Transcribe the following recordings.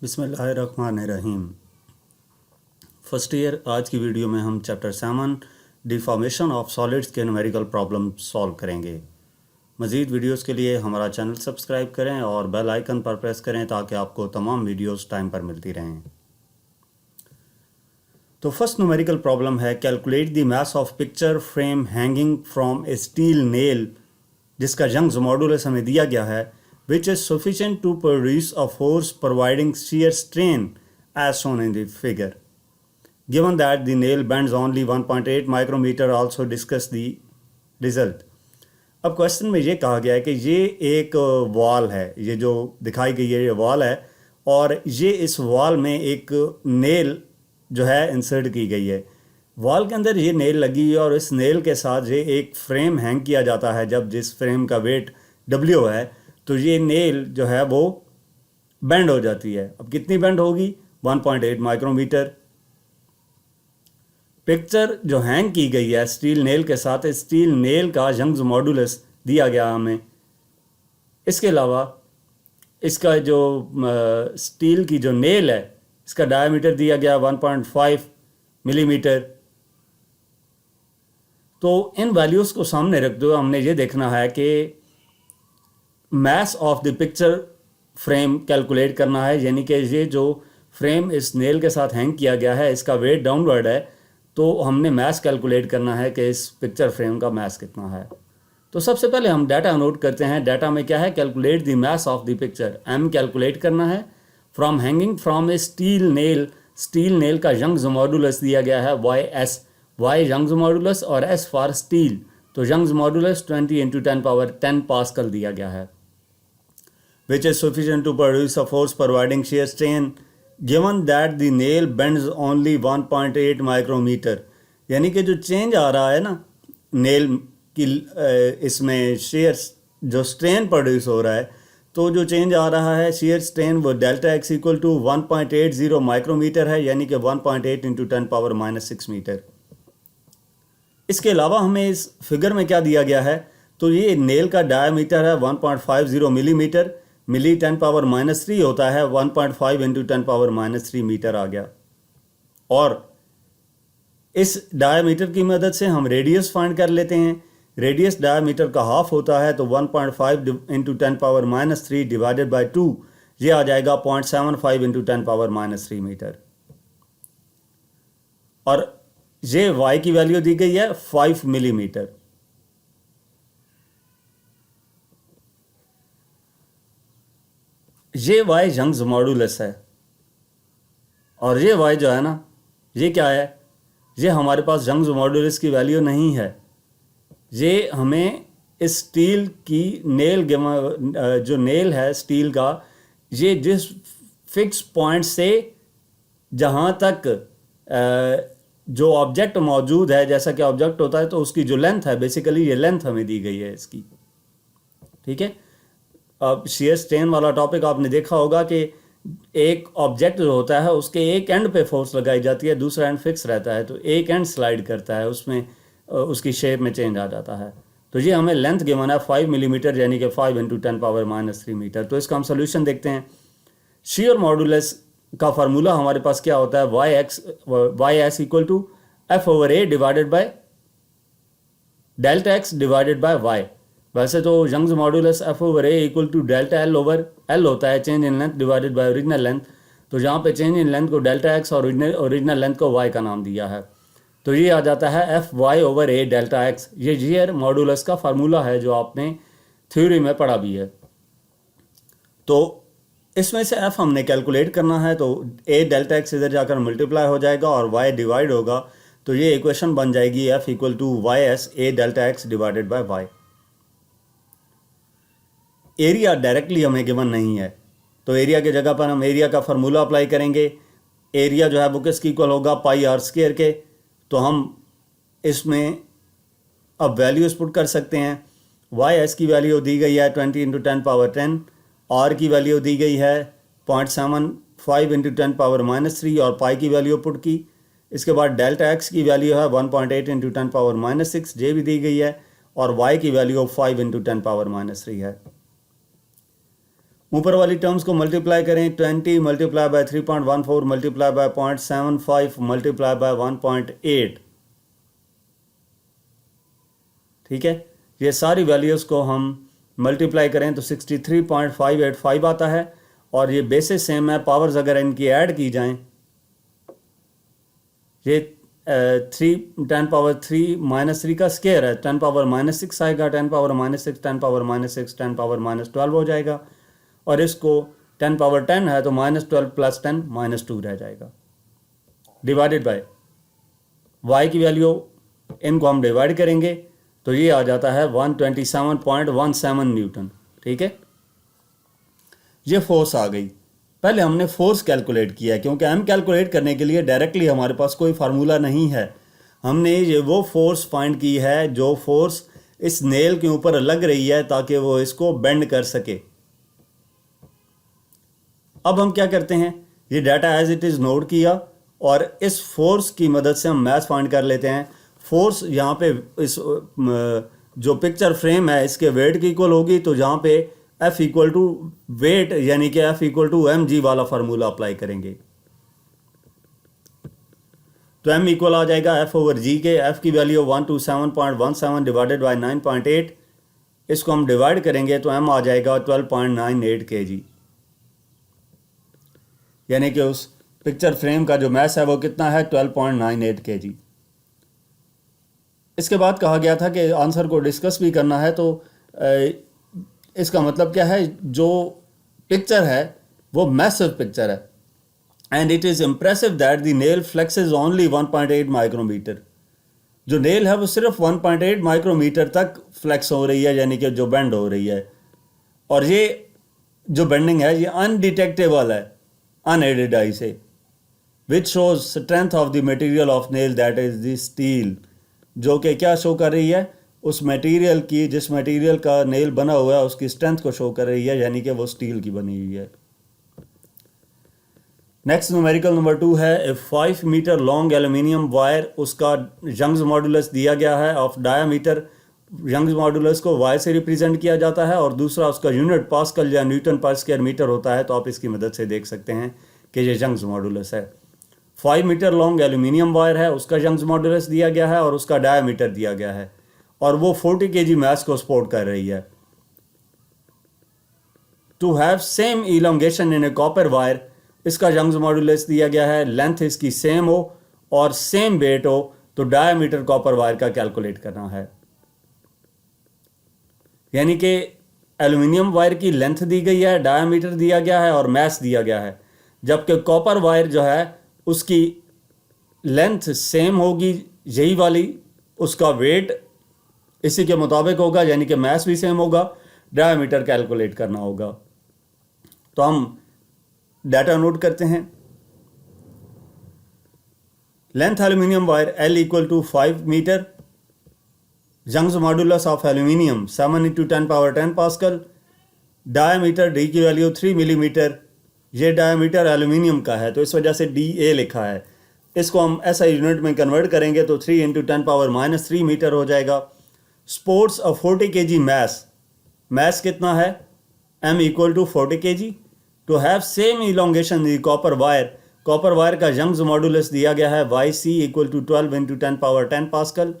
बिस्मिल्लाहिर्रहमानिर्रहीम। First year आज की वीडियो में हम चैप्टर 7 डिफॉर्मेशन ऑफ सॉलिड्स के न्यूमेरिकल प्रॉब्लम सॉल्व करेंगे। मज़ीद वीडियोस के लिए हमारा चैनल सब्सक्राइब करें और बेल आइकन पर प्रेस करें ताकि आपको तमाम वीडियोस टाइम पर मिलती रहें। तो फर्स्ट न्यूमेरिकल प्रॉब्लम है calculate the mass of picture frame hanging from a steel nail, जिसका यंग्स मॉडुलस हमें दिया गया है, which is sufficient to produce a force providing shear strain as shown in the figure. Given that the nail bends only 1.8 micrometer, also discuss the result. अब question में ये कहा गया है कि ये एक वॉल है, ये जो दिखाई गई है ये वॉल है और ये इस वॉल में एक नेल जो है इंसर्ट की गई है। वॉल के अंदर ये नेल लगी है और इस नेल के साथ ये एक फ्रेम हैंग किया जाता है। जब जिस फ्रेम का वेट W है तो ये नेल जो है वो बेंड हो जाती है। अब कितनी बेंड होगी? 1.8 माइक्रोमीटर। पिक्चर जो हैंग की गई है स्टील नेल के साथ, स्टील नेल का यंग्स मॉडुलस दिया गया हमें। इसके अलावा इसका जो स्टील की जो नेल है इसका डायमीटर दिया गया 1.5 मिलीमीटर। तो इन वैल्यूज़ को सामने रखते हुए हमने ये देखना है कि मास of the picture frame calculate करना है, यानी कि ये जो फ्रेम इस नेल के साथ हैंग किया गया है इसका वेट डाउनवर्ड है, तो हमने मास कैलकुलेट करना है कि इस पिक्चर फ्रेम का मास कितना है। तो सबसे पहले हम डाटा नोट करते हैं। डाटा में क्या है? Calculate the mass of the picture. M calculate करना है। From hanging from a steel nail, steel nail का यंग्स मॉडुलस दिया गया है YS, Y यंग्स मॉडुलस और S फॉर स्टील। तो यंग्स मॉडुलस 20 × 10⁻10 पास्कल दिया गया है। which is sufficient to produce a force providing shear strain given that the nail bends only 1.8 micrometer। यानी कि जो चेंज आ रहा है ना नेल की इसमें शेयर जो स्ट्रेन प्रोड्यूस हो रहा है, तो जो चेंज आ रहा है शेयर स्ट्रेन वो delta x equal to 1.80 micrometre है, यानी कि 1.8 × 10⁻6 मीटर। इसके अलावा हमें इस फिगर में क्या दिया गया है? तो ये नेल का डायमीटर है 1.50 मिलीमीटर, मिली 10⁻³ होता है, 1.5 × 10⁻³ मीटर आ गया। और इस डायमीटर की मदद से हम रेडियस फाइंड कर लेते हैं। रेडियस डायमीटर का हाफ होता है, तो 1.5 × 10⁻³ डिवाइडेड बाय 2, ये आ जाएगा 0.75 × 10⁻³ मीटर। और ये y की वैल्यू दी गई है 5 मिलीमीटर। ये y यंग्स मॉडुलस है और ये y जो है ना, ये क्या है? ये हमारे पास यंग्स मॉडुलस की वैल्यू नहीं है। ये हमें इस स्टील की नेल जो नेल है स्टील का, ये जिस फिक्स पॉइंट से जहाँ तक जो ऑब्जेक्ट मौजूद है, जैसा कि ऑब्जेक्ट होता है तो उसकी जो लेंथ है, बेसिकली ये लेंथ हमें दी गई है इसकी। ठीक है। अब शेयर स्ट्रेन वाला टॉपिक आपने देखा होगा कि एक ऑब्जेक्ट जो होता है उसके एक एंड पे फोर्स लगाई जाती है, दूसरा एंड फिक्स रहता है, तो एक एंड स्लाइड करता है, उसमें उसकी शेप में चेंज आ जाता है। तो ये हमें लेंथ गिवन है 5 मिलीमीटर, यानी कि 5 × 10⁻³ मीटर। तो इसका हम सोल्यूशन देखते हैं। शेयर मॉडुलस का फार्मूला हमारे पास क्या होता है? YS equal to F/A divided by delta x divided by Y। वैसे तो Young's modulus F/A equal to delta L/L होता है, change in length divided by original length. तो यहाँ पे चेंज इन लेंथ को डेल्टा एक्स और ओरिजिनल लेंथ को Y का नाम दिया है। तो ये आ जाता है F/A डेल्टा एक्स। ये शेयर मॉडुलस का फार्मूला है जो आपने थ्योरी में पढ़ा भी है। तो इसमें से F हमने कैलकुलेट करना है, तो A डेल्टा एक्स इधर जाकर मल्टीप्लाई हो जाएगा और Y डिवाइड होगा, तो ये इक्वेशन बन जाएगी F equal to YS A delta x divided by Y। Area directly हमें गिवन नहीं है, तो एरिया की जगह पर हम एरिया का फार्मूला अप्लाई करेंगे। एरिया जो है वो किसके इक्वल होगा? πr² के। तो हम इसमें अब वैल्यूज पुट कर सकते हैं। YS की वैल्यू दी गई है 20 × 10⁻10, R की वैल्यू दी गई है 0.75 × 10⁻³ और पाई की वैल्यू पुट की। इसके बाद डेल्टा एक्स की वैल्यू है 1.8 × 10⁻6, जे भी दी गई है, और Y की वैल्यू 5 × 10⁻³ है। ऊपर वाली टर्म्स को मल्टीप्लाई करें, 20 multiply by 3.14 multiply by 0.75 multiply by 1.8, ठीक है। ये सारी वैल्यूज़ को हम मल्टीप्लाई करें तो 63.585 आता है, और ये बेसिस सेम है। पावर्स अगर इनकी ऐड की जाएं, ये 10⁻³ का स्केयर है, 10⁻⁻6 आएगा, 10⁻⁻6 10⁻⁻6 10⁻⁻12 हो जाएगा, और इसको 10⁻10 है तो -12 + 10 -2 रह जाएगा, डिवाइडेड बाय y की वैल्यू, इनको हम डिवाइड करेंगे तो ये आ जाता है 127.17 न्यूटन, ठीक है। ये फोर्स आ गई। पहले हमने फोर्स कैलकुलेट किया है, क्योंकि हम कैलकुलेट करने के लिए डायरेक्टली हमारे पास कोई फार्मूला नहीं है। हमने ये वो फोर्स फाइंड की है जो फोर्स इस नेल के ऊपर लग रही है ताकि वो इसको बेंड कर सके। अब हम क्या करते हैं, ये data as it is note किया, और इस फोर्स की मदद से हम मैथ फाइंड कर लेते हैं। फोर्स यहाँ पे इस जो पिक्चर फ्रेम है इसके वेट की इक्वल होगी, तो जहाँ पे F = वेट यानी कि F = mg वाला फार्मूला अप्लाई करेंगे, तो m इक्वल आ जाएगा F/g के। F की वैल्यू 127.17 डिवाइडेड बाई 9.8, इसको हम डिवाइड करेंगे तो m आ जाएगा 12.98 kg, यानी कि उस पिक्चर फ्रेम का जो मैस है वो कितना है, 12.98 kg। इसके बाद कहा गया था कि आंसर को डिस्कस भी करना है, तो इसका मतलब क्या है, जो पिक्चर है वो मैसिव पिक्चर है, and it is impressive that the nail flexes only 1.8 micrometre. जो नेल है वो सिर्फ 1.8 माइक्रोमीटर तक फ्लेक्स हो रही है, यानी कि जो बेंड हो रही है, और ये जो बेंडिंग है ये अनडिटेक्टेबल है अनएडेड आई से, which shows strength of the material of nail that is the steel, जो कि क्या शो कर रही है, उस मटेरियल की, जिस मटेरियल का नेल बना हुआ है उसकी स्ट्रेंथ को शो कर रही है, यानी कि वो स्टील की बनी हुई है। नेक्स्ट न्यूमेरिकल नंबर 2 है, ए 5 मीटर लॉन्ग एल्यूमिनियम वायर, उसका यंग्स मॉडुलस दिया गया है ऑफ डायामीटर। यंग्स मॉडुलस को वाई से रिप्रेजेंट किया जाता है, और दूसरा उसका यूनिट पास्कल या न्यूटन पर स्क्वायर मीटर होता है, तो आप इसकी मदद से देख सकते हैं कि ये यंग्स मॉडुलस है। 5 मीटर लॉन्ग एल्यूमिनियम वायर है, उसका यंग्स मॉडुलस दिया गया है और उसका डायामीटर दिया गया है, और वो 40 kg मास को सपोर्ट कर रही है। To have same elongation in a copper wire, इसका यंग्स मॉडुलस दिया गया है, लेंथ इसकी सेम हो और सेम वेट हो, तो डायामीटर कॉपर वायर का कैलकुलेट करना है। यानी कि एल्यूमिनियम वायर की लेंथ दी गई है, डायामीटर दिया गया है और मास दिया गया है, जबकि कॉपर वायर जो है उसकी लेंथ सेम होगी यही वाली, उसका वेट इसी के मुताबिक होगा, यानी कि मास भी सेम होगा, डायामीटर कैलकुलेट करना होगा। तो हम डाटा नोट करते हैं। Length aluminium wire L = 5 metre, Young's modulus of aluminium 7 × 10⁻10 pascal, diameter D की वैल्यू 3 मिलीमीटर। ये डायामीटर एल्यूमिनियम का है तो इस वजह से DA लिखा है, इसको हम SI यूनिट में कन्वर्ट करेंगे तो 3 × 10⁻³ मीटर हो जाएगा। स्पोर्ट्स अ 40 kg मास कितना है, M = 40 kg। To have same elongation the copper wire का यंग्स मॉडुलस दिया गया है YC = 12 × 10⁻10 pascal,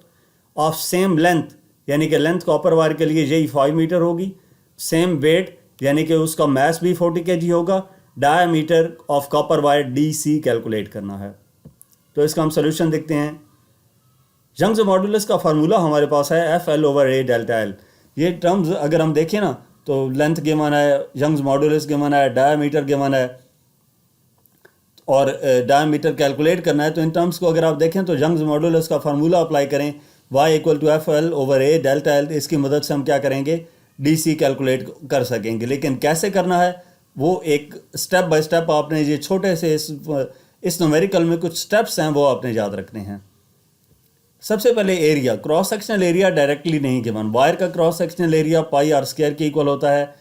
of same length, यानी कि लेंथ कॉपर वायर के लिए यही 5 मीटर होगी, सेम वेट यानी कि उसका मास भी 40 kg होगा, diameter of copper wire DC calculate करना है। तो इसका हम सोल्यूशन देखते हैं। यंग्स मॉडुलस का फार्मूला हमारे पास है FL/A ΔL। ये टर्म्स अगर हम देखें ना तो लेंथ गिवन है, यंग्स मॉडुलस गिवन है, डायामीटर गिवन है, और डायामीटर कैलकुलेट करना है। तो इन टर्म्स को अगर आप देखें तो यंग्स मॉडुलस का फार्मूला अप्लाई करें, y = FL/A ΔL, इसकी मदद से हम क्या करेंगे, DC कैलकुलेट कर सकेंगे। लेकिन कैसे करना है वो एक स्टेप बाय स्टेप आपने, ये छोटे से इस न्यूमेरिकल में कुछ स्टेप्स हैं वो आपने याद रखने हैं। सबसे पहले area, cross sectional area directly नहीं गिवन। वायर का क्रॉस सेक्शनल एरिया πr² के इक्वल होता है,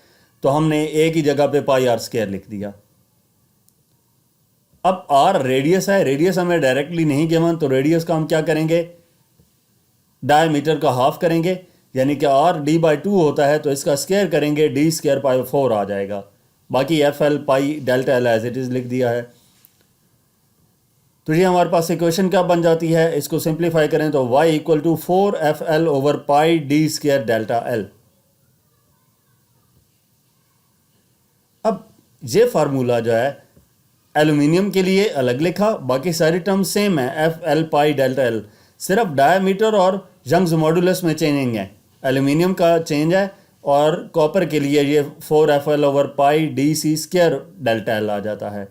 तो हमने एक ही जगह पे πr² लिख दिया। अब r रेडियस है, रेडियस हमें डायरेक्टली नहीं गिवन, तो रेडियस का हम क्या करेंगे, डायमीटर का हाफ करेंगे, यानी कि r d/2 होता है, तो इसका स्क्वायर करेंगे, d² / 4 आ जाएगा। बाकी F L pi delta L as it is लिख दिया है। तो ये हमारे पास इक्वेशन क्या बन जाती है, इसको सिंप्लीफाई करें तो y equal to 4FL over pi D square delta L. अब ये फार्मूला जो है एल्यूमिनियम के लिए अलग लिखा, बाकी सारी टर्म सेम है, F L pi delta L, सिर्फ डायमीटर और यंग्स मॉडुलस में चेंजिंग है, एल्यूमिनियम का चेंज है, और कॉपर के लिए ये 4FL over pi D C square delta L आ जाता है।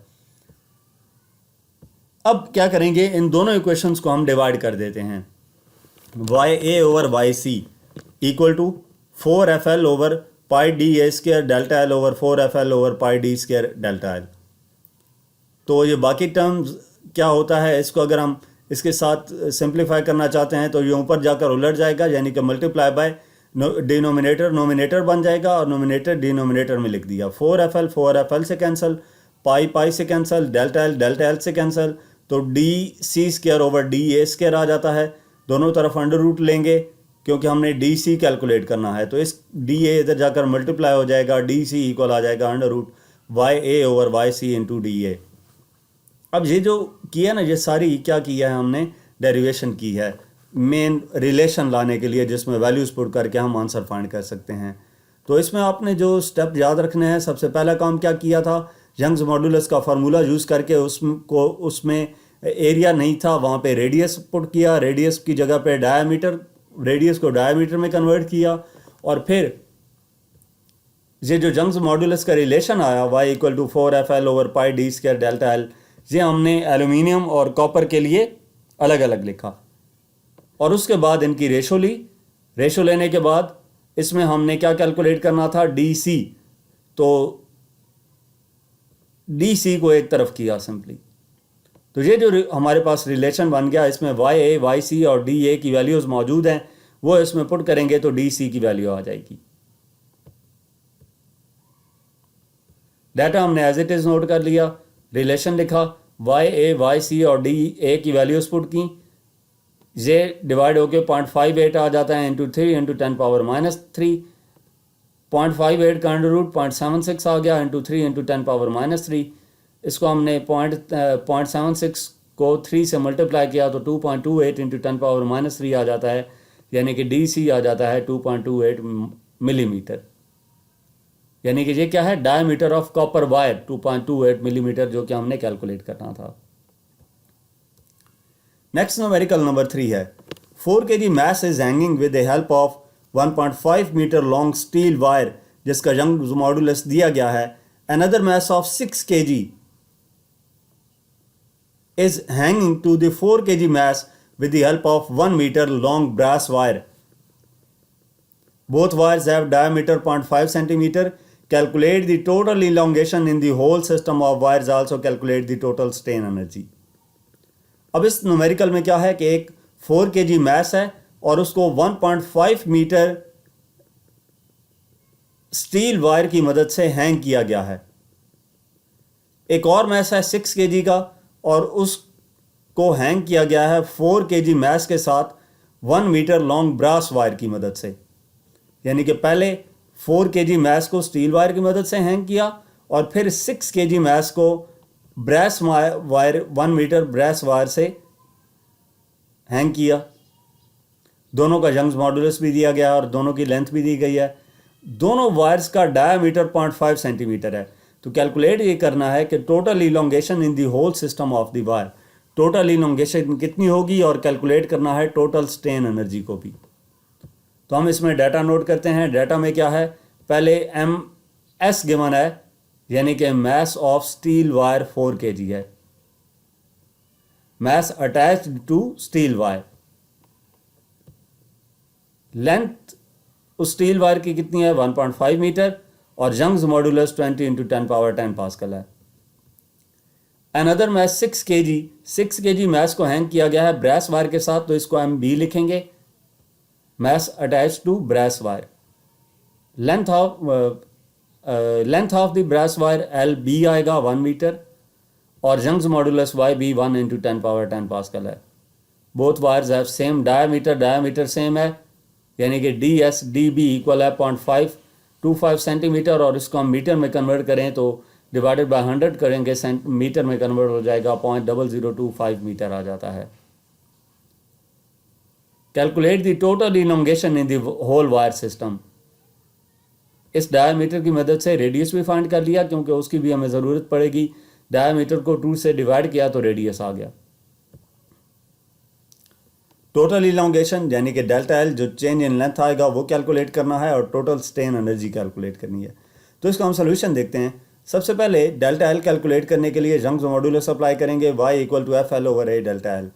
अब क्या करेंगे, इन दोनों इक्वेशंस को हम डिवाइड कर देते हैं। Y A over Y C equal to 4FL over pi D A square delta L over 4FL over pi D square delta L. तो ये बाकी टर्म्स क्या होता है, इसको अगर हम इसके साथ सिंप्लीफाई करना चाहते हैं तो ये ऊपर जाकर उलट जाएगा, यानी कि मल्टीप्लाई बाय डिनोमिनेटर नोमिनेटर बन जाएगा, और नोमिनेटर डिनोमिनेटर में लिख दिया। 4FL से कैंसिल, पाई से कैंसिल, डेल्टा एल से कैंसिल, तो D C square over D A square आ जाता है। दोनों तरफ अंडर रूट लेंगे क्योंकि हमने डी सी कैलकुलेट करना है, तो इस डी ए इधर जाकर मल्टीप्लाई हो जाएगा, डी सी इक्वल आ जाएगा under root Y A over Y C into D A. अब ये जो किया ना, ये सारी क्या किया है हमने, डेरिवेशन की है मेन रिलेशन लाने के लिए, जिसमें वैल्यूज़ पुट करके हम आंसर फाइंड कर सकते हैं। तो इसमें आपने जो स्टेप याद रखने हैं, सबसे पहला काम क्या किया था, यंग्स मॉडुलस का फार्मूला यूज़ करके उसमें एरिया नहीं था, वहाँ पे रेडियस पुट किया, रेडियस की जगह पे डायमीटर, रेडियस को डायमीटर में कन्वर्ट किया, और फिर ये जो यंग्स मॉडुलस का रिलेशन आया y equal to 4FL over pi D square delta L, ये हमने एल्यूमिनियम और कॉपर के लिए अलग अलग लिखा, और उसके बाद इनकी रेशो ली। रेशो लेने के बाद इसमें हमने क्या कैलकुलेट करना था, डी सी, तो डी सी को एक तरफ किया सिंपली। तो ये जो हमारे पास रिलेशन बन गया, इसमें वाई ए वाई सी और डी ए की वैल्यूज़ मौजूद हैं, वो इसमें पुट करेंगे तो डी सी की वैल्यू आ जाएगी। डाटा हमने एज इट इज़ नोट कर लिया, रिलेशन लिखा, वाई ए वाई सी और डी ए की वैल्यूज़ पुट की, ये डिवाइड होके 0.58 आ जाता है इंटू 3 इंटू 10⁻³ 0.58 का अंडर रूट 0.76 आ गया इंटू 3 इंटू 10⁻³ इसको हमने 0.76 को 3 से मल्टीप्लाई किया तो 2.28 इंटू 10⁻³ आ जाता है, यानी कि डी सी आ जाता है 2.28 मिलीमीटर। यानी कि ये क्या है, diameter of copper wire 2.28 millimetre, जो कि हमने कैलकुलेट करना था। नेक्स्ट न्यूमेरिकल नंबर 3 है, 4 kg mass is hanging with the help of 1.5 meter long steel wire जिसका यंग्स मॉडुलस दिया गया है। Another mass of 6 kg is hanging to the 4 kg mass with the help of 1 meter long brass wire. Both wires have diameter 0.5 centimeter. Calculate the total elongation in the whole system of wires. Also calculate the total strain energy. अब इस numerical में क्या है कि एक 4 kg mess है और उसको 1.5 मीटर स्टील वायर की मदद से हैंग किया गया है। एक और मैस है 6 kg का और उसको हैंग किया गया है 4 kg मैस के साथ 1 मीटर लॉन्ग ब्रास वायर की मदद से। यानी कि पहले 4 kg मैस को स्टील वायर की मदद से हैंग किया और फिर 6 kg मैस को brass wire 1 metre brass wire से हैंग किया। दोनों का यंग्स मॉडुलस भी दिया गया और दोनों की लेंथ भी दी गई है। दोनों वायर्स का डायमीटर 0.5 सेंटीमीटर है। तो कैलकुलेट ये करना है कि total elongation in the whole system of the wire, total elongation कितनी होगी, और कैलकुलेट करना है टोटल स्ट्रेन एनर्जी को भी। तो हम इसमें डाटा नोट करते हैं। डाटा में क्या है, पहले एम एस गिवन है, यानी कि mass of steel wire 4 kg है, mass attached to steel wire. Length उस स्टील वायर की कितनी है, 1.5 मीटर, और यंग्स मॉडुलस 20 इंटू 10⁻10 पास्कल है। अनदर मैस 6 kg मैस को हैंग किया गया है ब्रास वायर के साथ, तो इसको हम बी लिखेंगे, mass attach to brass wire. Length of the brass wire L B आएगा 1 मीटर, और Young's modulus Y B 1 into 10⁻10 pascal है। Both wires have same diameter same है, यानी कि D S D B equal है 0.5 0.25 centimetre, और इसको हम मीटर में कन्वर्ट करें तो डिवाइडेड बाय 100 करेंगे, मीटर में कन्वर्ट हो जाएगा, 0.0025 मीटर आ जाता है। Calculate the total elongation in the whole wire system. इस डायमीटर की मदद से रेडियस भी फाइंड कर लिया, क्योंकि उसकी भी हमें ज़रूरत पड़ेगी। डायमीटर को 2 से डिवाइड किया तो रेडियस आ गया। टोटल इलोंगेशन यानी कि डेल्टा एल, जो चेंज इन लेंथ आएगा वो कैलकुलेट करना है, और टोटल स्ट्रेन एनर्जी कैलकुलेट करनी है। तो इसका हम सोल्यूशन देखते हैं। सबसे पहले डेल्टा एल कैलकुलेट करने के लिए यंग्स मॉडुलस अप्लाई करेंगे, y = FL/A डेल्टा एल।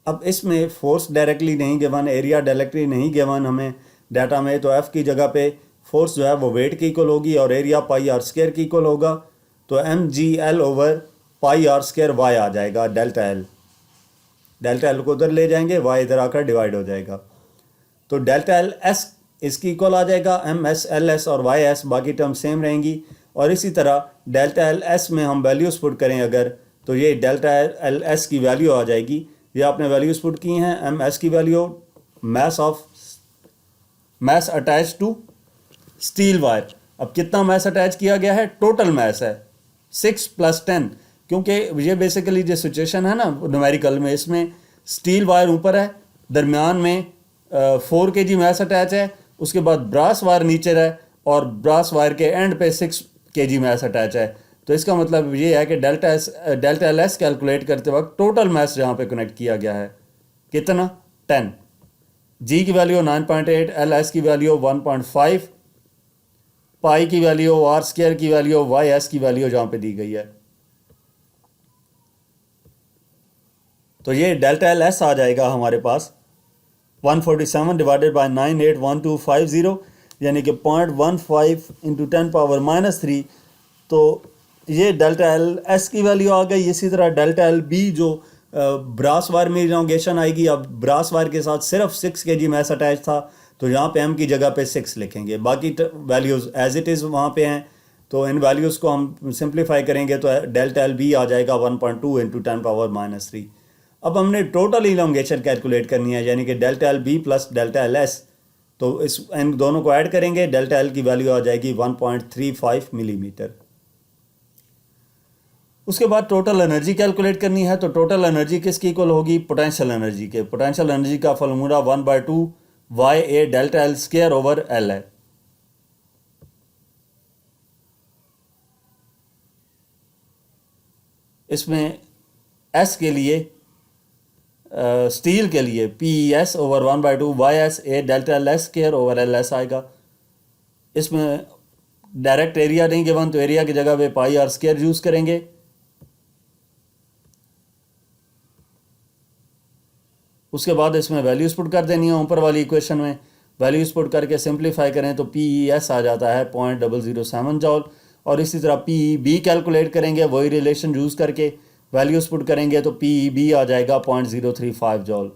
अब इसमें फोर्स डायरेक्टली नहीं गिवन, एरिया डायरेक्टली नहीं गिवन हमें डाटा में, तो F की जगह पे फोर्स जो है वो वेट की इक्वल होगी और एरिया πr² की इक्वल होगा। तो mgL/πr² y आ जाएगा डेल्टा एल। डेल्टा एल को उधर ले जाएंगे, y इधर आकर डिवाइड हो जाएगा। तो डेल्टा एल एस इसकी इक्वल आ जाएगा, MS LS और YS बाकी टर्म सेम रहेंगी। और इसी तरह डेल्टा एल एस में हम वैल्यूज़ पुट करें अगर, तो ये डेल्टा एल एस की वैल्यू आ जाएगी। ये आपने वैल्यूज़ पुट की हैं। MS की value mass attach to steel wire. अब कितना मैस अटैच किया गया है? टोटल मैस है 6 + 10, क्योंकि ये बेसिकली जो सिचुएशन है ना न्यूमेरिकल में, इसमें स्टील वायर ऊपर है, दरमियान में 4 kg मैस अटैच है, उसके बाद ब्रास वायर नीचे है और ब्रास वायर के एंड पे 6 kg मैस अटैच है। तो इसका मतलब ये है कि डेल्टा एल एस कैलकुलेट करते वक्त टोटल मैस जहाँ पे कनेक्ट किया गया है कितना? 10। जी की वैल्यू 9.8, एल एस की वैल्यू 1.5, पाई की वैल्यू, r² की वैल्यू, YS की वैल्यू जहाँ पे दी गई है। तो ये डेल्टा एल एस आ जाएगा हमारे पास 147 डिवाइडेड बाय 981250, यानी कि 0.15 × 10⁻³ तो ये डेल्टा एल एस की वैल्यू आ गई। इसी तरह डेल्टा एल बी जो ब्रास वायर में इलोंगेशन आएगी, अब ब्रास वायर के साथ सिर्फ 6 kg मैस अटैच था, तो यहाँ पे m की जगह पे 6 लिखेंगे, बाकी वैल्यूज़ एज इट इज़ वहाँ पे हैं। तो इन वैल्यूज़ को हम सिंप्लीफाई करेंगे तो डेल्टा एल बी आ जाएगा 1.2 × 10⁻³ अब हमने टोटल इलोंगेशन कैलकुलेट करनी है, यानी कि delta L B plus delta L S. तो इन दोनों को ऐड करेंगे, डेल्टा एल की वैल्यू आ जाएगी 1.35 मिलीमीटर। उसके बाद टोटल एनर्जी कैलकुलेट करनी है। तो टोटल एनर्जी किसकी इक्वल होगी? पोटेंशियल एनर्जी के। पोटेंशियल एनर्जी का formula 1/2 YA delta L² L है। इसमें S के लिए स्टील के लिए PES / 1/2 YSA delta LS² LS आएगा। इसमें डायरेक्ट एरिया नहीं गिवन, तो एरिया की जगह पे πr² यूज़ करेंगे। उसके बाद इसमें वैल्यूज़ पुट कर देनी है ऊपर वाली इक्वेशन में। वैल्यूज़ पुट करके सिंप्लीफाई करें तो PES आ जाता है 0.007 जॉल। और इसी तरह PEB कैलकुलेट करेंगे, वही रिलेशन यूज़ करके वैल्यूज़ पुट करेंगे तो PEB आ जाएगा 0.035 जॉल।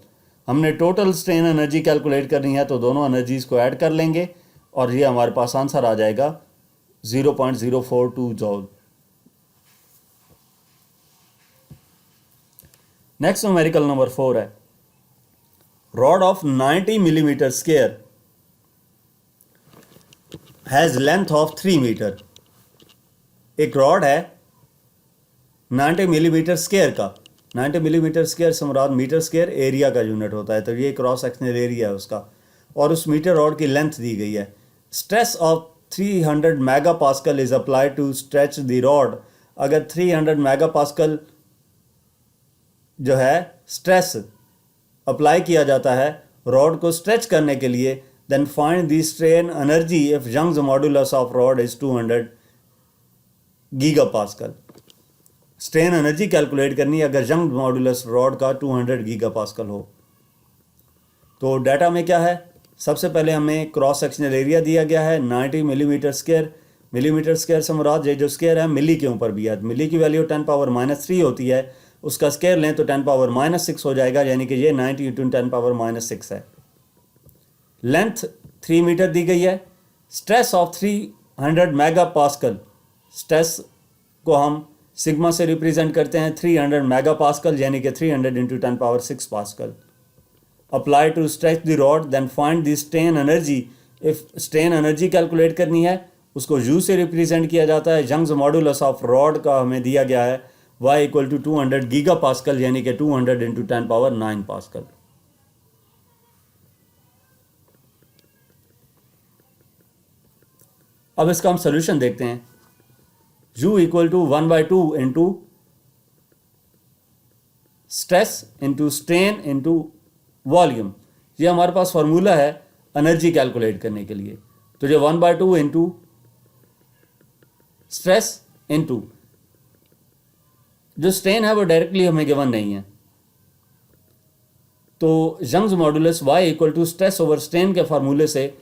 हमने टोटल स्ट्रेन एनर्जी कैलकुलेट करनी है, तो दोनों एनर्जीज़ को ऐड कर लेंगे और ये हमारे पास आंसर आ जाएगा 0.042 जॉल। नेक्स्ट न्यूमेरिकल नंबर 4 है। Rod of 90 millimetre square has length of 3 metre. एक रॉड है 90 मिलीमीटर स्क्वायर का। 90 मिलीमीटर स्क्वायर से मुराद मीटर स्क्वायर एरिया का यूनिट होता है, तो ये क्रॉस सेक्शनल एरिया है उसका, और उस मीटर रॉड की लेंथ दी गई है। Stress of 300 megapascal is applied to stretch the rod. अगर 300 मेगापास्कल जो है स्ट्रेस अप्लाई किया जाता है रॉड को स्ट्रेच करने के लिए, then find the strain energy if Young's modulus of rod is 200 gigapascal. Strain energy calculate करनी है अगर यंग मॉडुलस रॉड का 200 गीगापास्कल हो। तो डाटा में क्या है? सबसे पहले हमें क्रॉस सेक्शनल एरिया दिया गया है 90 मिलीमीटर स्क्वायर। मिलीमीटर स्क्वायर से मुराद ये जो स्क्वायर है मिली के ऊपर भी है। मिली की वैल्यू 10⁻³ होती है, उसका स्क्वायर लें तो 10⁻6 हो जाएगा, यानी कि ये 90 × 10⁻6 है। लेंथ 3 मीटर दी गई है। स्ट्रेस ऑफ 300 मेगापास्कल, स्ट्रेस को हम सिग्मा से रिप्रेजेंट करते हैं 300 मेगापास्कल, यानी कि 300 × 10⁻6 pascal. Apply to stretch the rod, then find the strain energy if strain energy calculate करनी है उसको यू से रिप्रेजेंट किया जाता है। यंग्स मॉडुलस ऑफ रॉड का हमें दिया गया है y equal to 200 giga pascal, यानी कि 200 इंटू 10⁻9 पास्कल। अब इसका हम सोल्यूशन देखते हैं। u equal to 1/2 into stress into strain into volume, ये हमारे पास फॉर्मूला है एनर्जी कैलकुलेट करने के लिए। तो जो 1/2 इंटू स्ट्रेस इंटू जो स्ट्रेन है वो डायरेक्टली हमें गिवन नहीं है, तो Young's modulus y equal to stress over strain के फार्मूले से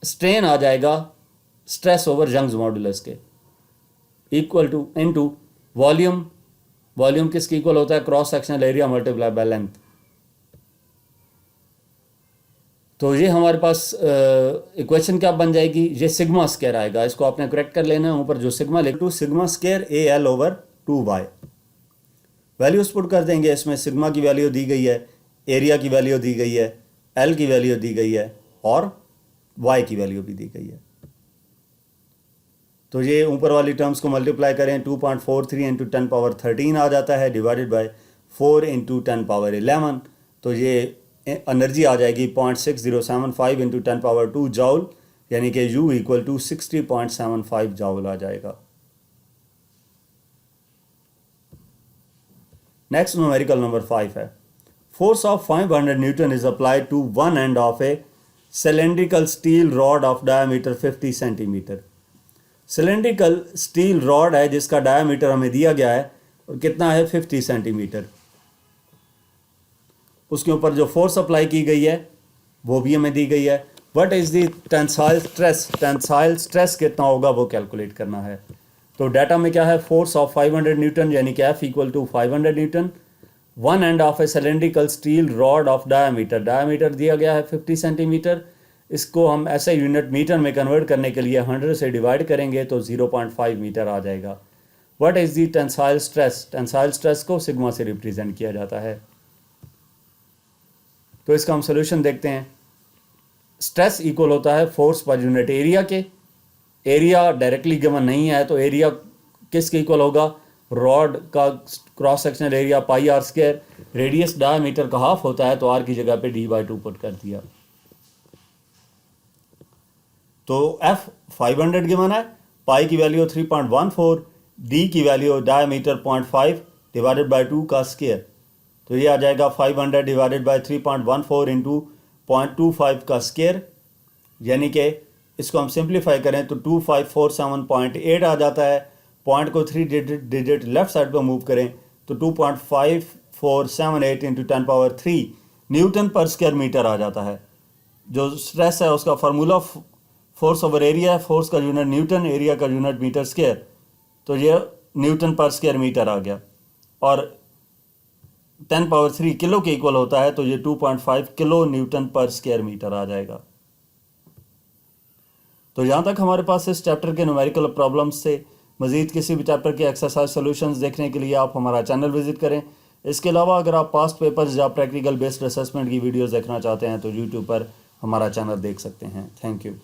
स्ट्रेन आ जाएगा स्ट्रेस ओवर यंग्स मॉडुलस के, equal to into volume. Volume किसके इक्वल होता है? Cross sectional area multiply by length. तो ये हमारे पास इक्वेशन क्या बन जाएगी? ये सिग्मा स्क्वायर आएगा, इसको आपने करेक्ट कर लेना है। ऊपर जो सिग्मा लिख टू sigma square AL over 2y। Values put कर देंगे इसमें। सिग्मा की वैल्यू दी गई है, एरिया की वैल्यू दी गई है, L की वैल्यू दी गई है और y की वैल्यू भी दी गई है। तो ये ऊपर वाली टर्म्स को मल्टीप्लाई करें 2.43 इंटू 10⁻13 आ जाता है, डिवाइडेड बाय 4 इंटू 10⁻11। तो ये एनर्जी आ जाएगी 0.6075 इंटू 10⁻2 जाउल, यानी कि U इक्वल टू 60.75 जाउल आ जाएगा। नेक्स्ट न्यूमेरिकल नंबर 5 है। Force of 500 newton is applied to one end of a cylindrical steel rod of diameter 50 centimetre. Cylindrical steel rod है जिसका डायमीटर हमें दिया गया है और कितना है 50 सेंटीमीटर। उसके ऊपर जो फोर्स अप्लाई की गई है वो भी हमें दी गई है। What is the tensile stress? Tensile stress कितना होगा वो कैलकुलेट करना है। तो डाटा में क्या है? फोर्स ऑफ 500 न्यूटन यानी कि F equal to 500 newton. One end of a cylindrical steel rod of diameter, diameter दिया गया है 50 सेंटीमीटर। इसको हम ऐसे यूनिट मीटर में कन्वर्ट करने के लिए 100 से डिवाइड करेंगे तो 0.5 मीटर आ जाएगा। What is the tensile stress? Tensile stress को सिग्मा से रिप्रेजेंट किया जाता है। तो इसका हम सोल्यूशन देखते हैं। स्ट्रेस इक्वल होता है फोर्स पर यूनिट एरिया के। एरिया डायरेक्टली गिवन नहीं है, तो एरिया किसके इक्वल होगा? रॉड का cross sectional area pi R square. Radius diameter का हाफ होता है, तो आर की जगह पे d/2 पुट कर दिया। तो F 500 गिवन है, पाई की वैल्यू 3.14, डी की वैल्यू डायमीटर 0.5 डिवाइडेड बाई 2 का स्क्वायर। तो ये आ जाएगा 500 डिवाइडेड बाई 3.14 इंटू 0.25 का स्क्वायर, यानी कि इसको हम सिंप्लीफाई करें तो 2547.8 आ जाता है। पॉइंट को 3 डिजिट लेफ्ट साइड पर मूव करें तो 2.5478 इंटू 10⁻3 न्यूटन पर स्क्वायर मीटर आ जाता है। जो स्ट्रेस है उसका फार्मूला फोर्स ओवर एरिया है, फोर्स का यूनिट न्यूटन, एरिया का यूनिट मीटर स्क्वायर। तो ये न्यूटन पर स्क्वायर मीटर आ गया और 10⁻3 किलो के इक्वल होता है, तो ये 2.5 किलो न्यूटन पर स्क्वायर मीटर आ जाएगा। तो यहाँ तक हमारे पास इस चैप्टर के न्यूमेरिकल प्रॉब्लम्स से। मजीद किसी भी चैप्टर के एक्सरसाइज सॉल्यूशंस देखने के लिए आप हमारा चैनल विजिट करें। इसके अलावा अगर आप पास्ट पेपर्स या प्रैक्टिकल बेस्ड असेसमेंट की वीडियोस देखना चाहते हैं तो यूट्यूब पर हमारा चैनल देख सकते हैं। Thank you.